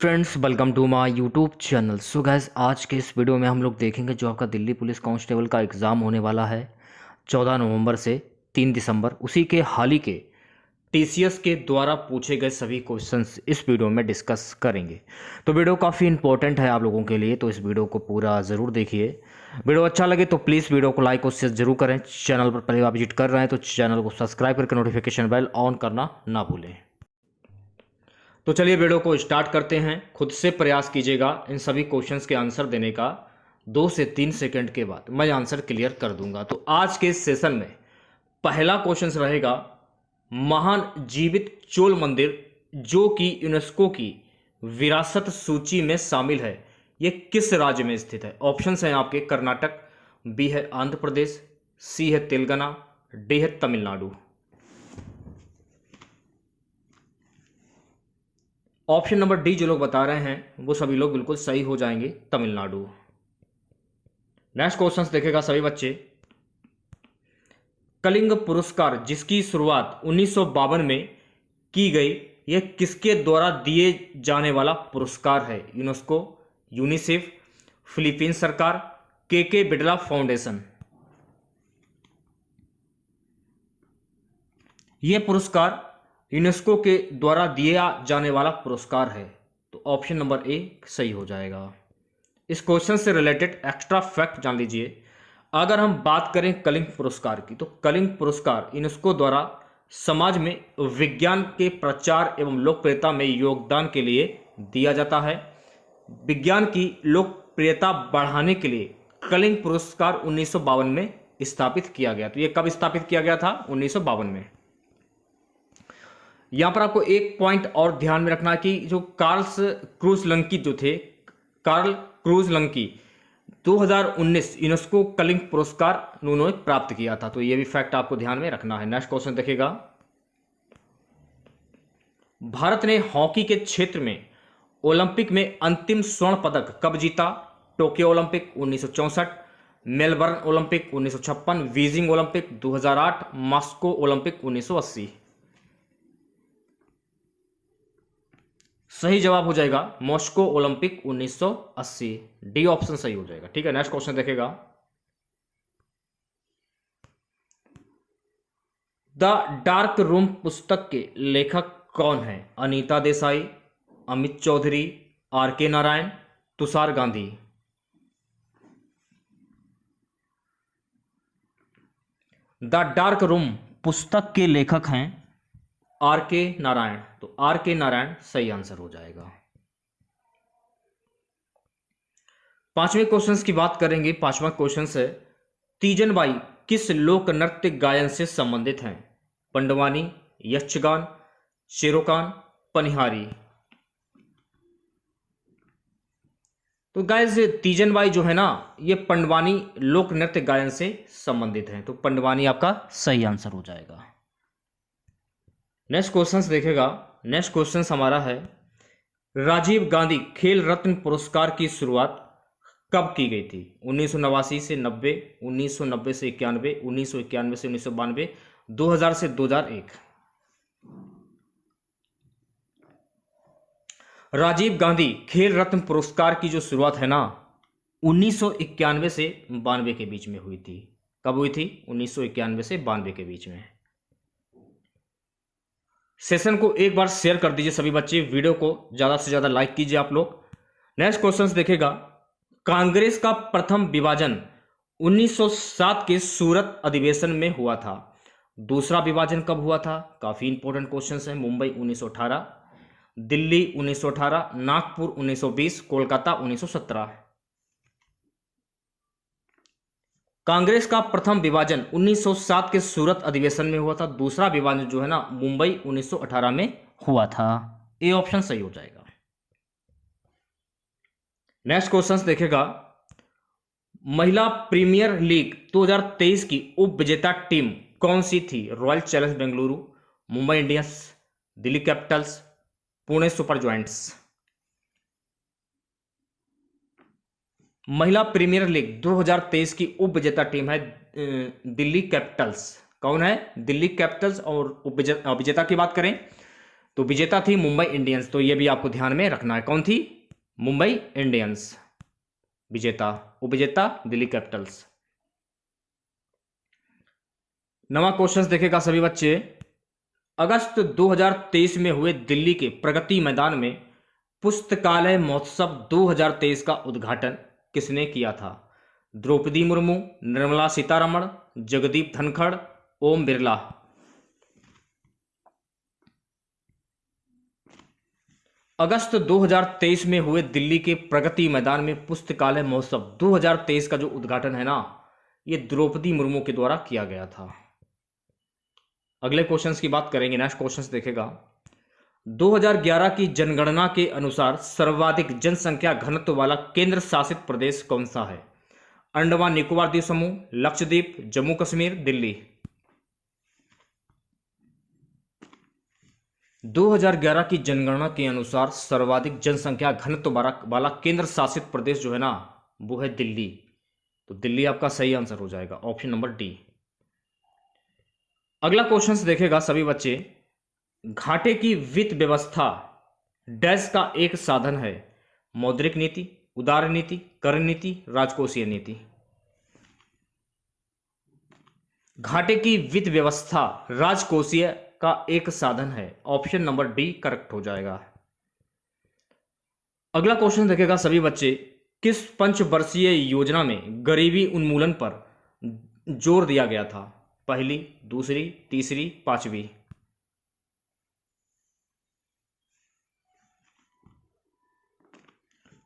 Friends welcome to my YouTube channel. So guys आज के इस वीडियो में हम लोग देखेंगे जो आपका दिल्ली पुलिस कांस्टेबल का एग्ज़ाम होने वाला है 14 नवंबर से 3 दिसंबर, उसी के हाल ही के टीसीएस के द्वारा पूछे गए सभी क्वेश्चंस इस वीडियो में डिस्कस करेंगे। तो वीडियो काफ़ी इंपॉर्टेंट है आप लोगों के लिए, तो इस वीडियो को पूरा ज़रूर देखिए। वीडियो अच्छा लगे तो प्लीज़ वीडियो को लाइक और शेयर जरूर करें। चैनल पर पहले आप विजिट कर रहे हैं तो चैनल को सब्सक्राइब करके नोटिफिकेशन बेल ऑन करना ना भूलें। तो चलिए वीडियो को स्टार्ट करते हैं। खुद से प्रयास कीजिएगा इन सभी क्वेश्चंस के आंसर देने का। 2 से 3 सेकंड के बाद मैं आंसर क्लियर कर दूंगा। तो आज के इस सेशन में पहला क्वेश्चन रहेगा, महान जीवित चोल मंदिर जो कि यूनेस्को की विरासत सूची में शामिल है, ये किस राज्य में स्थित है? ऑप्शंस हैं आपके, कर्नाटक, बी है आंध्र प्रदेश, सी है तेलंगाना, डी है तमिलनाडु। ऑप्शन नंबर डी जो लोग बता रहे हैं वो सभी लोग बिल्कुल सही हो जाएंगे, तमिलनाडु। नेक्स्ट क्वेश्चन देखेगा सभी बच्चे, कलिंग पुरस्कार जिसकी शुरुआत 1952 में की गई, यह किसके द्वारा दिए जाने वाला पुरस्कार है? यूनेस्को, यूनिसेफ, फिलीपींस सरकार, के बिड़ला फाउंडेशन। यह पुरस्कार यूनेस्को के द्वारा दिया जाने वाला पुरस्कार है, तो ऑप्शन नंबर ए सही हो जाएगा। इस क्वेश्चन से रिलेटेड एक्स्ट्रा फैक्ट जान लीजिए। अगर हम बात करें कलिंग पुरस्कार की, तो कलिंग पुरस्कार यूनेस्को द्वारा समाज में विज्ञान के प्रचार एवं लोकप्रियता में योगदान के लिए दिया जाता है। विज्ञान की लोकप्रियता बढ़ाने के लिए कलिंग पुरस्कार 1952 में स्थापित किया गया। तो ये कब स्थापित किया गया था? 1952 में। यहां पर आपको एक पॉइंट और ध्यान में रखना कि जो कार्ल क्रूज लंकी जो थे, Karl Kruszelnicki 2019 UNESCO Kalinga पुरस्कार उन्होंने प्राप्त किया था। तो यह भी फैक्ट आपको ध्यान में रखना है। नेक्स्ट क्वेश्चन देखिएगा, भारत ने हॉकी के क्षेत्र में ओलंपिक में अंतिम स्वर्ण पदक कब जीता? Tokyo Olympic 1964, Melbourne Olympic 1956, Beijing Olympic 2008, Moscow Olympic 1980। सही जवाब हो जाएगा मॉस्को ओलंपिक 1980। डी ऑप्शन सही हो जाएगा। ठीक है, नेक्स्ट क्वेश्चन देखेगा, द डार्क रूम पुस्तक के लेखक कौन है? अनीता देसाई, अमित चौधरी, आर के Narayan, Tushar Gandhi. The dark room पुस्तक के लेखक हैं आर के नारायण, तो आर के नारायण सही आंसर हो जाएगा। पांचवें क्वेश्चन की बात करेंगे। पांचवा क्वेश्चन है, तीजन बाई किस लोक नृत्य गायन से संबंधित हैं? पंडवानी, यक्षगान, शेरोकान, पनिहारी। तो गाइस तीजन बाई जो है ना, ये पंडवानी लोक नृत्य गायन से संबंधित हैं, तो पंडवानी आपका सही आंसर हो जाएगा। नेक्स्ट क्वेश्चन देखेगा। नेक्स्ट क्वेश्चन हमारा है, राजीव गांधी खेल रत्न पुरस्कार की शुरुआत कब की गई थी? 1989 से 90, 1990 से 91, 1991 से 1992, 2000 से 2001। राजीव गांधी खेल रत्न पुरस्कार की जो शुरुआत है ना, 1991 से 92 के बीच में हुई थी। कब हुई थी? 1991 से 92 के बीच में। सेशन को एक बार शेयर कर दीजिए सभी बच्चे, वीडियो को ज्यादा से ज्यादा लाइक कीजिए आप लोग। नेक्स्ट क्वेश्चन देखेगा, कांग्रेस का प्रथम विभाजन 1907 के सूरत अधिवेशन में हुआ था। दूसरा विभाजन कब हुआ था? काफी इंपॉर्टेंट क्वेश्चन है। मुंबई 1918, दिल्ली 1918, नागपुर 1920, कोलकाता 1917। कांग्रेस का प्रथम विभाजन 1907 के सूरत अधिवेशन में हुआ था। दूसरा विभाजन जो है ना, मुंबई 1918 में हुआ था। ए ऑप्शन सही हो जाएगा। नेक्स्ट क्वेश्चन देखेगा, महिला प्रीमियर लीग 2023 की उप विजेता टीम कौन सी थी? Royal challenge Bengaluru, Mumbai Indians, Delhi Capitals, Pune super joints. महिला प्रीमियर लीग 2023 की उप विजेता टीम है दिल्ली कैपिटल्स। कौन है? दिल्ली कैपिटल्स। और उप विजेता की बात करें तो विजेता थी मुंबई इंडियंस, तो ये भी आपको ध्यान में रखना है। कौन थी? मुंबई इंडियंस विजेता, उपविजेता दिल्ली कैपिटल्स। नवा क्वेश्चन देखेगा सभी बच्चे। अगस्त 2023 में हुए दिल्ली के प्रगति मैदान में पुस्तकालय महोत्सव 2023 का उद्घाटन किसने किया था? द्रौपदी मुर्मू, निर्मला सीतारमण, जगदीप धनखड़, ओम बिरला। अगस्त 2023 में हुए दिल्ली के प्रगति मैदान में पुस्तकालय महोत्सव 2023 का जो उद्घाटन है ना, ये द्रौपदी मुर्मू के द्वारा किया गया था। अगले क्वेश्चंस की बात करेंगे। नेक्स्ट क्वेश्चंस देखेगा। 2011 की जनगणना के अनुसार सर्वाधिक जनसंख्या घनत्व वाला केंद्र शासित प्रदेश कौन सा है? अंडमान निकोबार द्वीप समूह, लक्षद्वीप, जम्मू कश्मीर, दिल्ली। 2011 की जनगणना के अनुसार सर्वाधिक जनसंख्या घनत्व वाला केंद्र शासित प्रदेश जो है ना, वो है दिल्ली। तो दिल्ली आपका सही आंसर हो जाएगा, ऑप्शन नंबर डी। अगला क्वेश्चन देखेगा सभी बच्चे। घाटे की वित्त व्यवस्था डैश का एक साधन है? मौद्रिक नीति, उदार नीति, कर नीति, राजकोषीय नीति। घाटे की वित्त व्यवस्था राजकोषीय का एक साधन है, ऑप्शन नंबर डी करेक्ट हो जाएगा। अगला क्वेश्चन देखेगा सभी बच्चे। किस पंचवर्षीय योजना में गरीबी उन्मूलन पर जोर दिया गया था? पहली, दूसरी, तीसरी, पांचवी।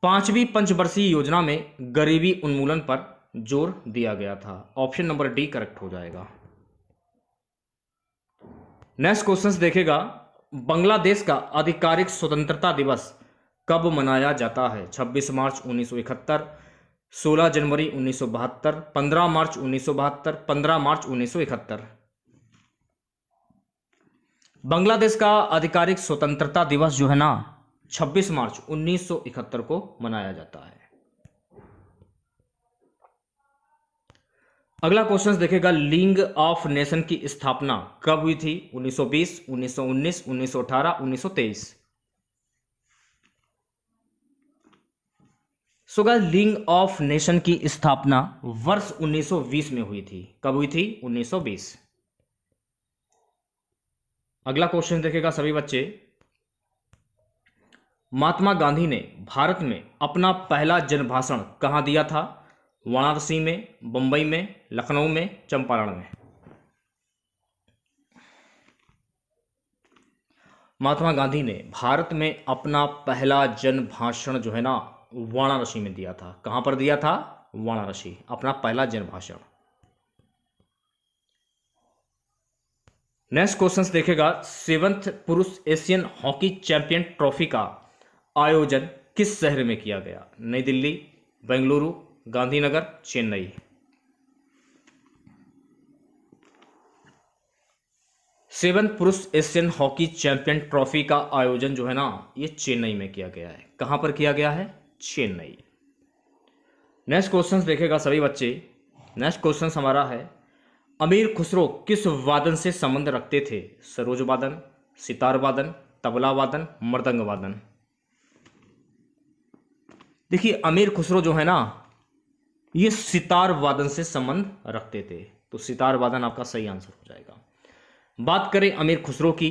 पांचवी पंचवर्षीय योजना में गरीबी उन्मूलन पर जोर दिया गया था, ऑप्शन नंबर डी करेक्ट हो जाएगा। नेक्स्ट क्वेश्चन देखेगा। बांग्लादेश का आधिकारिक स्वतंत्रता दिवस कब मनाया जाता है? 26 मार्च 1971, 16 जनवरी 1972, 15 मार्च 1972, 15 मार्च 1971। बांग्लादेश का आधिकारिक स्वतंत्रता दिवस जो है ना, 26 मार्च 1971 को मनाया जाता है। अगला क्वेश्चन देखेगा। लीग ऑफ नेशन की स्थापना कब हुई थी? 1920, 1919, 1918, 1923। So guys, league of nation की स्थापना वर्ष 1920 में हुई थी। कब हुई थी? 1920। अगला क्वेश्चन देखेगा सभी बच्चे। महात्मा गांधी ने भारत में अपना पहला जनभाषण कहां दिया था? वाराणसी में, बंबई में, लखनऊ में, चंपारण में। महात्मा गांधी ने भारत में अपना पहला जनभाषण जो है ना, वाराणसी में दिया था। कहां पर दिया था? वाराणसी, अपना पहला जनभाषण। नेक्स्ट क्वेश्चन देखेगा। 7th पुरुष एशियन हॉकी चैंपियन ट्रॉफी का आयोजन किस शहर में किया गया? नई दिल्ली, बेंगलुरु, गांधीनगर, चेन्नई। 7th पुरुष एशियन हॉकी चैंपियन ट्रॉफी का आयोजन जो है ना, ये चेन्नई में किया गया है। कहां पर किया गया है? चेन्नई। नेक्स्ट क्वेश्चन देखेगा सभी बच्चे। नेक्स्ट क्वेश्चन हमारा है। अमीर खुसरो किस वादन से संबंध रखते थे? सरोज वादन, सितार वादन, तबला वादन, मृदंग वादन। देखिए, अमीर खुसरो जो है ना, ये सितार वादन से संबंध रखते थे, तो सितार वादन आपका सही आंसर हो जाएगा। बात करें अमीर खुसरो की,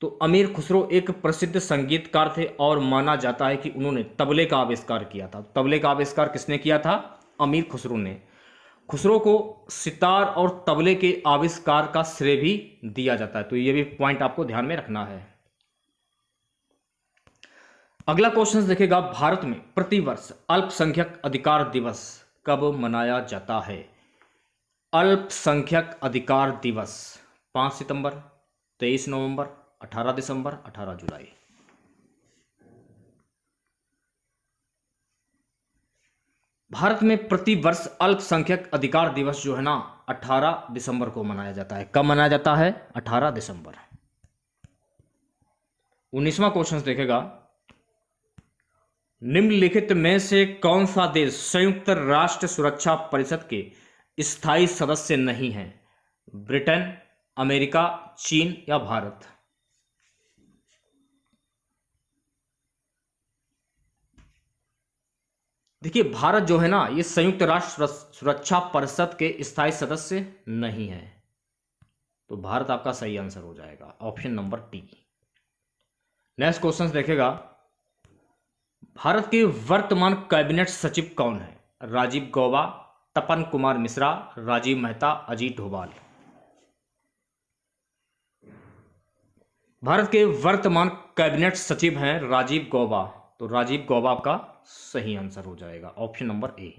तो अमीर खुसरो एक प्रसिद्ध संगीतकार थे और माना जाता है कि उन्होंने तबले का आविष्कार किया था। तबले का आविष्कार किसने किया था? अमीर खुसरो ने। खुसरो को सितार और तबले के आविष्कार का श्रेय भी दिया जाता है, तो ये भी पॉइंट आपको ध्यान में रखना है। अगला क्वेश्चन देखेगा। भारत में प्रतिवर्ष अल्पसंख्यक अधिकार दिवस कब मनाया जाता है? अल्पसंख्यक अधिकार दिवस 5 सितंबर, 23 नवंबर, 18 दिसंबर, 18 जुलाई। भारत में प्रतिवर्ष अल्पसंख्यक अधिकार दिवस जो है ना, 18 दिसंबर को मनाया जाता है। कब मनाया जाता है? 18 दिसंबर। 19वां क्वेश्चन देखेगा। निम्नलिखित में से कौन सा देश संयुक्त राष्ट्र सुरक्षा परिषद के स्थायी सदस्य नहीं है? ब्रिटेन, अमेरिका, चीन या भारत। देखिए भारत जो है ना, ये संयुक्त राष्ट्र सुरक्षा परिषद के स्थायी सदस्य नहीं है, तो भारत आपका सही आंसर हो जाएगा, option number T. Next question देखेगा, भारत के वर्तमान कैबिनेट सचिव कौन है? राजीव गौबा, तपन कुमार मिश्रा, राजीव मेहता, अजीत डोभाल। भारत के वर्तमान कैबिनेट सचिव हैं राजीव गौबा, तो राजीव गौबा आपका सही आंसर हो जाएगा, option number A.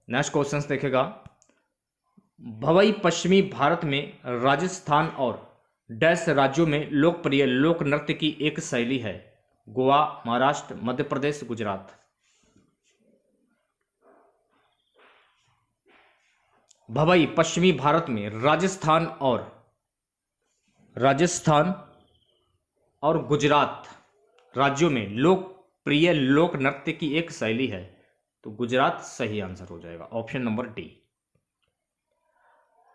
Next question देखेगा, भवई पश्चिमी भारत में राजस्थान और डैश राज्यों में लोकप्रिय लोक नृत्य की एक शैली है? गोवा, महाराष्ट्र, मध्य प्रदेश, गुजरात। भवई पश्चिमी भारत में राजस्थान और गुजरात राज्यों में लोकप्रिय लोक नृत्य की एक शैली है, तो गुजरात सही आंसर हो जाएगा, ऑप्शन नंबर डी।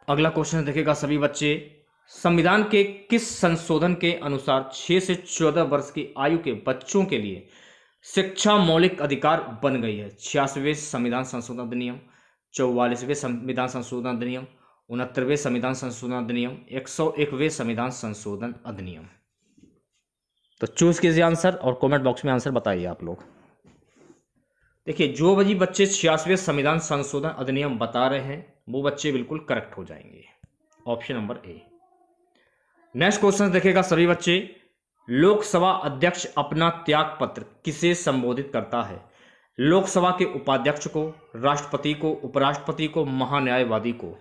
अगला क्वेश्चन देखेगा सभी बच्चे, संविधान के किस संशोधन के अनुसार 6 से 14 वर्ष की आयु के बच्चों के लिए शिक्षा मौलिक अधिकार बन गई है? 86वें संविधान संशोधन अधिनियम, 44वें संविधान संशोधन अधिनियम, 69वें संविधान संशोधन अधिनियम, 101वें संविधान संशोधन अधिनियम। तो चूज कीजिए आंसर और कमेंट बॉक्स में आंसर बताइए आप लोग। देखिए जो भी बच्चे 86वें संविधान संशोधन अधिनियम बता रहे हैं वो बच्चे बिल्कुल करेक्ट हो जाएंगे, option number A. Next question देखेगा सभी बच्चे, लोकसभा अध्यक्ष अपना त्याग पत्र किसे संबोधित करता है? लोकसभा के उपाध्यक्ष को, राष्ट्रपति को, उपराष्ट्रपति को, महान्यायवादी को।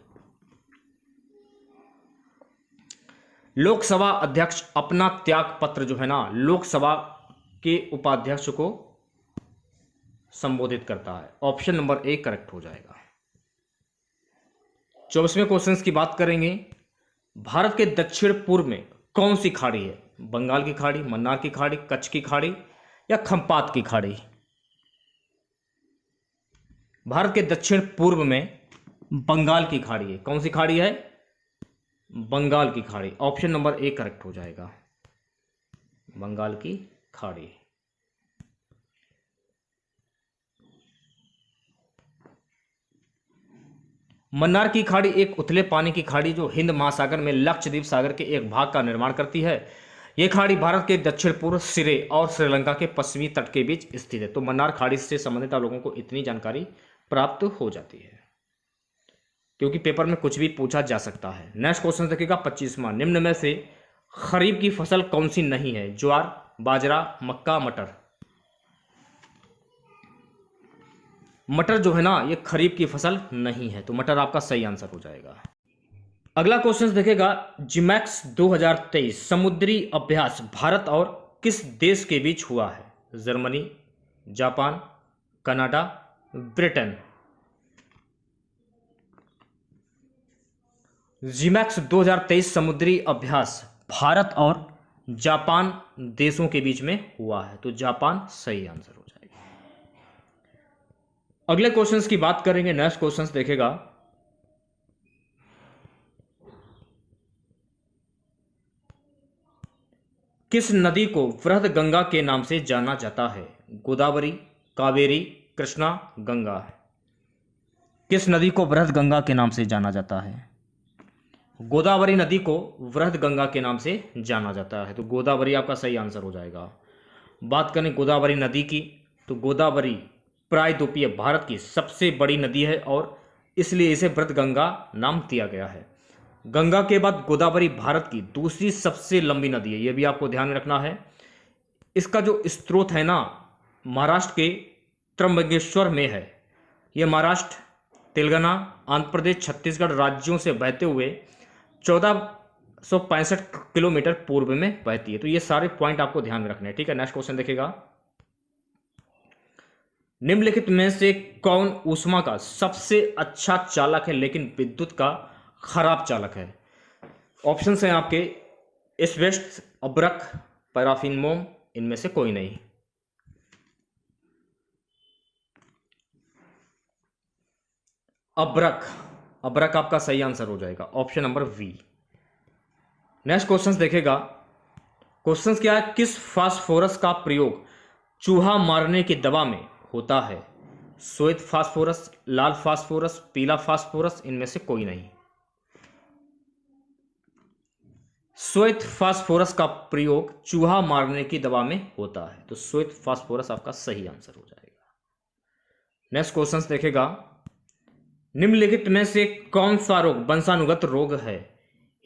लोकसभा अध्यक्ष अपना त्याग पत्र जो है ना, लोकसभा के उपाध्यक्ष को संबोधित करता है, ऑप्शन नंबर ए करेक्ट हो जाएगा। 24वें क्वेश्चन की बात करेंगे, भारत के दक्षिण पूर्व में कौन सी खाड़ी है? बंगाल की खाड़ी, मन्नार की खाड़ी, कच्छ की खाड़ी या खंपात की खाड़ी? भारत के दक्षिण पूर्व में बंगाल की खाड़ी है, कौन सी खाड़ी है? बंगाल की खाड़ी, ऑप्शन नंबर ए करेक्ट हो जाएगा, बंगाल की खाड़ी। मन्नार की खाड़ी एक उथले पानी की खाड़ी जो हिंद महासागर में लक्षद्वीप सागर के एक भाग का निर्माण करती है। यह खाड़ी भारत के दक्षिण पूर्व सिरे और श्रीलंका के पश्चिमी तट के बीच स्थित है। तो मन्नार खाड़ी से संबंधित आप लोगों को इतनी जानकारी प्राप्त हो जाती है क्योंकि पेपर में कुछ भी पूछा जा सकता है। नेक्स्ट क्वेश्चन देखिएगा 25वां, निम्न में से खरीफ की फसल कौन सी नहीं है? ज्वार, बाजरा, मक्का, मटर। मटर जो है ना, ये खरीफ की फसल नहीं है, तो मटर आपका सही आंसर हो जाएगा। अगला क्वेश्चन देखेगा, जिमैक्स 2023 समुद्री अभ्यास भारत और किस देश के बीच हुआ है? Germany, Japan, Canada, Britain. JIMEX 2023 समुद्री अभ्यास भारत और जापान देशों के बीच में हुआ है, तो जापान सही आंसर हो जाएगा। अगले क्वेश्चंस की बात करेंगे। नेक्स्ट क्वेश्चंस देखेगा, किस नदी को वृहद गंगा के नाम से जाना जाता है? गोदावरी, कावेरी, कृष्णा, गंगा। किस नदी को वृहद गंगा के नाम से जाना जाता है? गोदावरी नदी को वृहद गंगा के नाम से जाना जाता है, तो गोदावरी आपका सही आंसर हो जाएगा। बात करें गोदावरी नदी की, तो गोदावरी प्रायद्वीपीय भारत की सबसे बड़ी नदी है और इसलिए इसे वृहद गंगा नाम दिया गया है। गंगा के बाद गोदावरी भारत की दूसरी सबसे लंबी नदी है, यह भी आपको ध्यान में रखना है। इसका जो स्रोत है ना, महाराष्ट्र के त्र्यंबकेश्वर में है। यह महाराष्ट्र, तेलंगाना, आंध्र प्रदेश, छत्तीसगढ़ राज्यों से बहते हुए 1465 किलोमीटर पूर्व में बहती है। तो ये सारे पॉइंट आपको ध्यान में रखने हैं, ठीक है। नेक्स्ट क्वेश्चन देखिएगा, निम्नलिखित में से कौन ऊष्मा का सबसे अच्छा चालक है लेकिन विद्युत का खराब चालक है? ऑप्शन हैं आपके एस्बेस्टस, अब्रक, पैराफिन मोम, इनमें से कोई नहीं। अब्रक आपका सही आंसर हो जाएगा, option number V. Next question देखेगा, क्वेश्चन क्या है, किस फास्फोरस का प्रयोग चूहा मारने की दवा में होता है? श्वेत फास्फोरस, लाल फास्फोरस, पीला फास्फोरस, इनमें से कोई नहीं। श्वेत फास्फोरस का प्रयोग चूहा मारने की दवा में होता है, तो श्वेत फास्फोरस आपका सही आंसर हो जाएगा। नेक्स्ट क्वेश्चन देखेगा, निम्नलिखित में से कौन सा रोग वंशानुगत रोग है?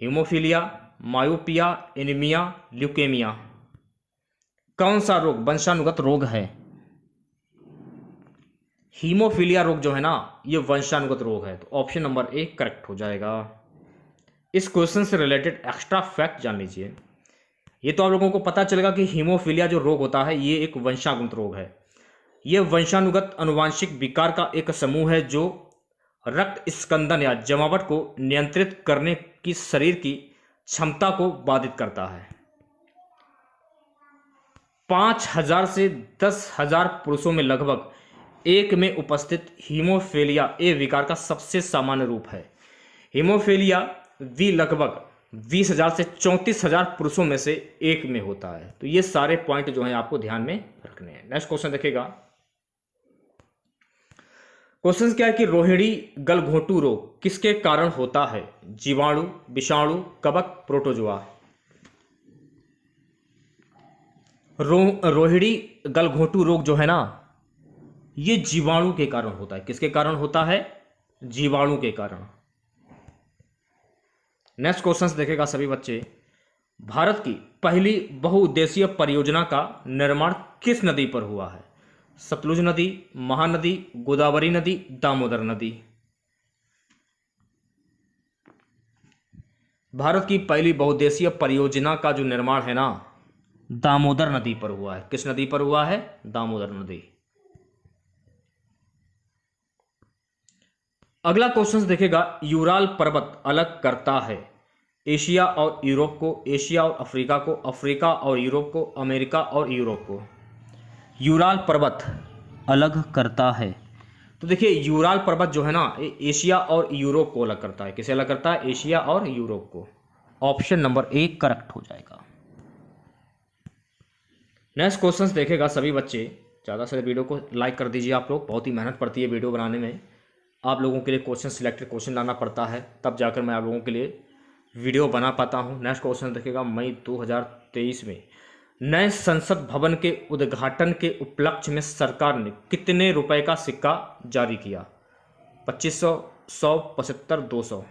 Haemophilia, myopia, anaemia, leukaemia. कौन सा रोग वंशानुगत रोग है? हीमोफीलिया रोग जो है ना, ये वंशानुगत रोग है, तो ऑप्शन नंबर ए करेक्ट हो जाएगा। इस क्वेश्चन से रिलेटेड एक्स्ट्रा फैक्ट जान लीजिए। ये तो आप लोगों को पता चलेगा कि हीमोफीलिया जो रोग होता है ये एक वंशानुगत रोग है। ये वंशानुगत अनुवांशिक विकार का एक समूह है जो रक्त स्कंदन या जमावट को नियंत्रित करने की शरीर की क्षमता को बाधित करता है। 5,000 से 10,000 पुरुषों में लगभग एक में उपस्थित हीमोफीलिया ए विकार का सबसे सामान्य रूप है। हीमोफीलिया वी लगभग 20,000 से 34,000 पुरुषों में से एक में होता है। तो ये सारे पॉइंट जो हैं आपको ध्यान में रखने हैं। नेक्स्ट क्वेश्चन देखिएगा। क्वेश्चन क्या है कि रोहिणी गलघोंटू रोग किसके कारण होता है? जीवाणु, विषाणु, कवक, प्रोटोजोआ। रोहिणी गलघोंटू रोग जो है ना, ये जीवाणु के कारण होता है। किसके कारण होता है? जीवाणु के कारण। नेक्स्ट क्वेश्चन देखेगा सभी बच्चे, भारत की पहली बहुउद्देशीय परियोजना का निर्माण किस नदी पर हुआ है? सतलुज नदी, महानदी, गोदावरी नदी, दामोदर नदी। भारत की पहली बहुउद्देशीय परियोजना का जो निर्माण है ना, दामोदर नदी पर हुआ है। किस नदी पर हुआ है? दामोदर नदी। अगला क्वेश्चन देखेगा, यूराल पर्वत अलग करता है एशिया और यूरोप को, एशिया और अफ्रीका को, अफ्रीका और यूरोप को, अमेरिका और यूरोप को। यूराल पर्वत अलग करता है, तो देखिए यूराल पर्वत जो है ना, ये एशिया और यूरोप को अलग करता है। किसे अलग करता है? एशिया और यूरोप को। ऑप्शन नंबर ए करेक्ट हो जाएगा। नेक्स्ट क्वेश्चन देखेगा सभी बच्चे, ज़्यादा से वीडियो को लाइक कर दीजिए। आप लोग बहुत ही मेहनत पड़ती है वीडियो बनाने में। आप लोगों के लिए क्वेश्चन सिलेक्टेड क्वेश्चन लाना पड़ता है, तब जाकर मैं आप लोगों के लिए वीडियो बना पाता हूं। नेक्स्ट क्वेश्चन देखेगा, मई 2023 में नए संसद भवन के उद्घाटन के उपलक्ष्य में सरकार ने कितने रुपए का सिक्का जारी किया? 2500, 100, 75, 200।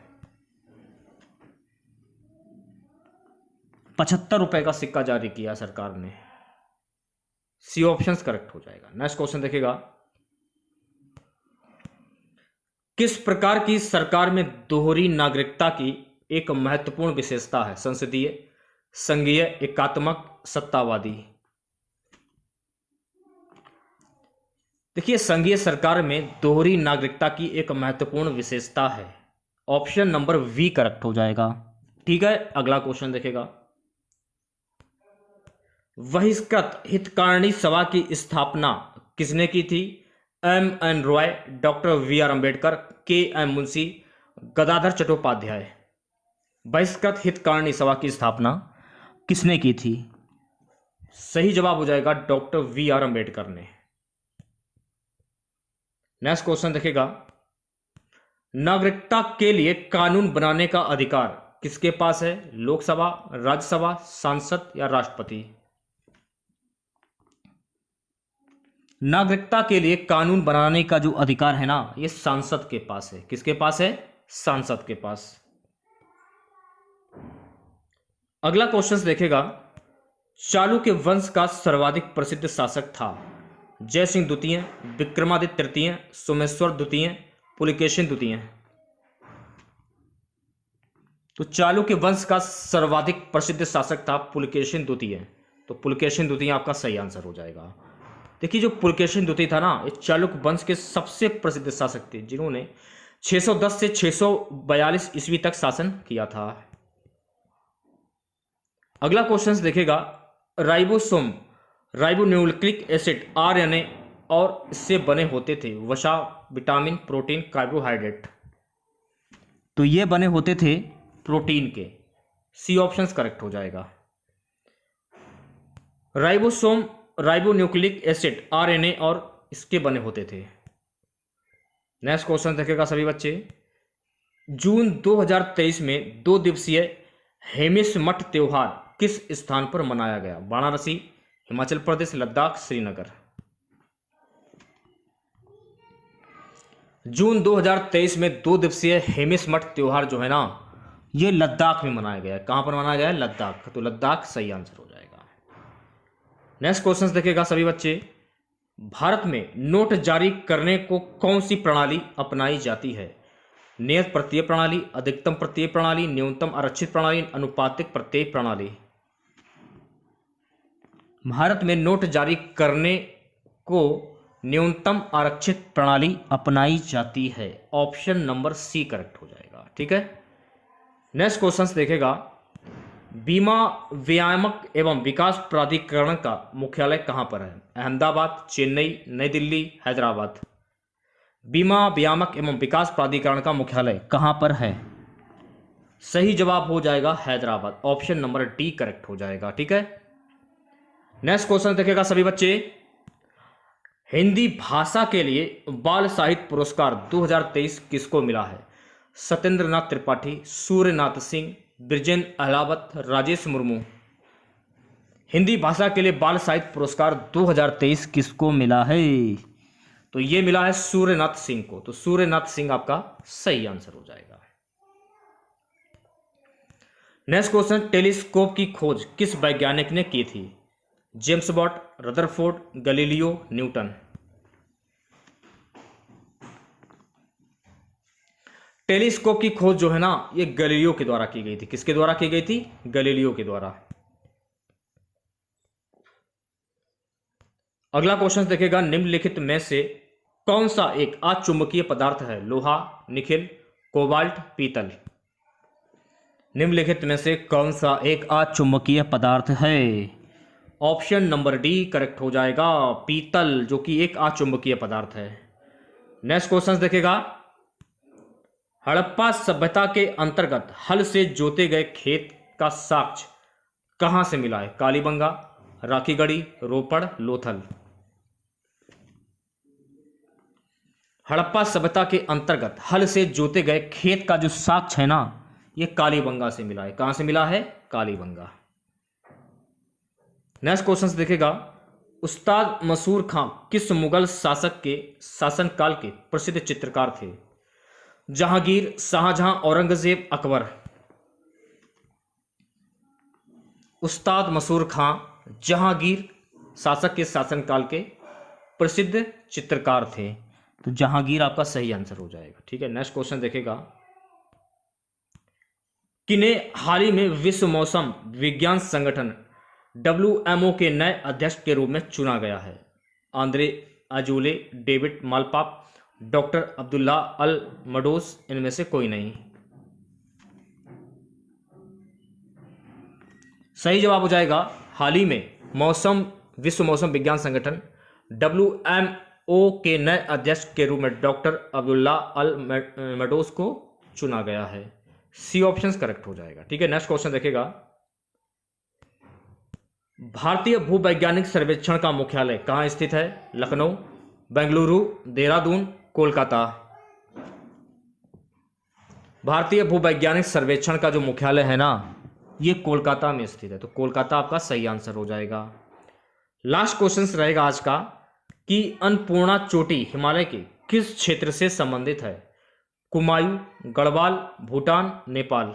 75 रुपए का सिक्का जारी किया सरकार ने। सी ऑप्शन करेक्ट हो जाएगा। नेक्स्ट क्वेश्चन देखेगा, किस प्रकार की सरकार में दोहरी नागरिकता की एक महत्वपूर्ण विशेषता है? संसदीय, संघीय, एकात्मक, सत्तावादी। देखिए संघीय सरकार में दोहरी नागरिकता की एक महत्वपूर्ण विशेषता है। ऑप्शन नंबर वी करेक्ट हो जाएगा। ठीक है, अगला क्वेश्चन देखेगा, बहिष्कृत हितकारिणी सभा की स्थापना किसने की थी? M.N. Roy, doctor V.R. Ambedkar, K.M. Munshi, Gadadhar Chattopadhyay. बहिष्कृत हितकारिणी सभा की स्थापना किसने की थी? सही जवाब हो जाएगा डॉक्टर V.R. अम्बेडकर ने। नेक्स्ट क्वेश्चन देखेगा, नागरिकता के लिए कानून बनाने का अधिकार किसके पास है? लोकसभा, राज्यसभा, सांसद या राष्ट्रपति। नागरिकता के लिए कानून बनाने का जो अधिकार है ना, ये सांसद के पास है। किसके पास है? सांसद के पास। अगला क्वेश्चन देखेगा, चालुक्य वंश का सर्वाधिक प्रसिद्ध शासक था? जयसिंह द्वितीय, विक्रमादित्य तृतीय, सोमेश्वर द्वितीय, पुलकेशिन द्वितीय। तो चालुक्य वंश का सर्वाधिक प्रसिद्ध शासक था पुलकेशिन द्वितीय, तो पुलकेशिन द्वितीय आपका सही आंसर हो जाएगा। देखिए जो पुलकेशिन द्वितीय था ना, ये चालुक्य वंश के सबसे प्रसिद्ध शासक थे जिन्होंने 610 से 642 ईस्वी तक शासन किया था। अगला क्वेश्चन देखेगा, राइबोसोम राइबोन्यूक्लिक एसिड RNA और इससे बने होते थे वसा, विटामिन, प्रोटीन, कार्बोहाइड्रेट। तो ये बने होते थे प्रोटीन के। सी ऑप्शन करेक्ट हो जाएगा। राइबोसोम राइबोन्यूक्लिक एसिड आरएनए और इसके बने होते थे। नेक्स्ट क्वेश्चन देखेगा सभी बच्चे, जून 2023 में 2 दिवसीय हेमिस मठ त्योहार किस स्थान पर मनाया गया? वाराणसी, हिमाचल प्रदेश, लद्दाख, श्रीनगर। जून 2023 में 2 दिवसीय हेमिस मठ त्योहार जो है ना, ये लद्दाख में मनाया गया है। कहां पर मनाया गया है? लद्दाख। तो लद्दाख सही आंसर हो जाएगा। नेक्स्ट क्वेश्चन देखेगा सभी बच्चे, भारत में नोट जारी करने को कौन सी प्रणाली अपनाई जाती है? नियत प्रत्यय प्रणाली, अधिकतम प्रत्यय प्रणाली, न्यूनतम आरक्षित प्रणाली, अनुपातिक प्रत्यय प्रणाली। भारत में नोट जारी करने को न्यूनतम आरक्षित प्रणाली अपनाई जाती है। ऑप्शन नंबर सी करेक्ट हो जाएगा। ठीक है। नेक्स्ट क्वेश्चन देखेगा, बीमा व्यायामक एवं विकास प्राधिकरण का मुख्यालय कहां पर है? अहमदाबाद, चेन्नई, नई दिल्ली, हैदराबाद। बीमा व्यायामक एवं विकास प्राधिकरण का मुख्यालय कहां पर है? सही जवाब हो जाएगा Hyderabad. Option number D correct हो जाएगा। ठीक है। नेक्स्ट क्वेश्चन देखेगा सभी बच्चे, हिंदी भाषा के लिए बाल साहित्य पुरस्कार 2023 किसको मिला है? सत्येंद्र नाथ त्रिपाठी, सूर्यनाथ सिंह, ब्रिजेंद्र अहलावत, राजेश मुर्मू। हिंदी भाषा के लिए बाल साहित्य पुरस्कार 2023 किसको मिला है? तो ये मिला है सूर्यनाथ सिंह को। तो सूर्यनाथ सिंह आपका सही आंसर हो जाएगा। नेक्स्ट क्वेश्चन, टेलीस्कोप की खोज किस वैज्ञानिक ने की थी? James Watt, Rutherford, Galileo, Newton. Telescope की खोज जो है ना, ये गैलीलियो के द्वारा की गई थी। किसके द्वारा की गई थी? गैलीलियो के द्वारा। अगला क्वेश्चन देखेगा, निम्नलिखित में से कौन सा एक अचुंबकीय पदार्थ है? लोहा, निकेल, कोबाल्ट, पीतल। निम्नलिखित में से कौन सा एक अचुंबकीय पदार्थ है? ऑप्शन नंबर डी करेक्ट हो जाएगा, पीतल, जो कि एक अचुंबकीय पदार्थ है। नेक्स्ट क्वेश्चन देखेगा, हड़प्पा सभ्यता के अंतर्गत हल से जोते गए खेत का साक्ष्य कहां से मिला है? कालीबंगा, राखीगढ़ी, रोपड़, लोथल। हड़प्पा सभ्यता के अंतर्गत हल से जोते गए खेत का जो साक्ष्य है ना, ये कालीबंगा से मिला है। कहां से मिला है? कालीबंगा। नेक्स्ट क्वेश्चन देखेगा, उस्ताद मसूर खां किस मुगल शासक के शासनकाल के प्रसिद्ध चित्रकार थे? जहांगीर, शाहजहां, औरंगजेब, अकबर। उस्ताद मसूर खां जहांगीर शासक के शासनकाल के प्रसिद्ध चित्रकार थे। तो जहांगीर आपका सही आंसर हो जाएगा। ठीक है। नेक्स्ट क्वेश्चन देखेगा, किन्हें हाल ही में विश्व मौसम विज्ञान संगठन WMO के नए अध्यक्ष के रूप में चुना गया है? आंद्रे अजूले, डेविड मालपाप, डॉक्टर अब्दुल्ला अल मडोस, इनमें से कोई नहीं। सही जवाब हो जाएगा, हाल ही में विश्व मौसम विज्ञान संगठन WMO के नए अध्यक्ष के रूप में डॉक्टर अब्दुल्ला अल मडोस को चुना गया है। सी ऑप्शन करेक्ट हो जाएगा। ठीक है। नेक्स्ट क्वेश्चन देखेगा, भारतीय भूवैज्ञानिक सर्वेक्षण का मुख्यालय कहां स्थित है? लखनऊ, बेंगलुरु, देहरादून, कोलकाता। भारतीय भूवैज्ञानिक सर्वेक्षण का जो मुख्यालय है ना, ये कोलकाता में स्थित है। तो कोलकाता आपका सही आंसर हो जाएगा। लास्ट क्वेश्चन रहेगा आज का कि अन्नपूर्णा चोटी हिमालय के किस क्षेत्र से संबंधित है? कुमायूं, गढ़वाल, भूटान, नेपाल।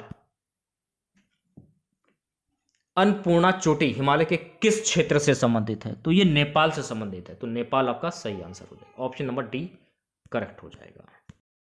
अन्नपूर्णा चोटी हिमालय के किस क्षेत्र से संबंधित है? तो ये नेपाल से संबंधित है। तो नेपाल आपका सही आंसर हो जाएगा। ऑप्शन नंबर डी करेक्ट हो जाएगा।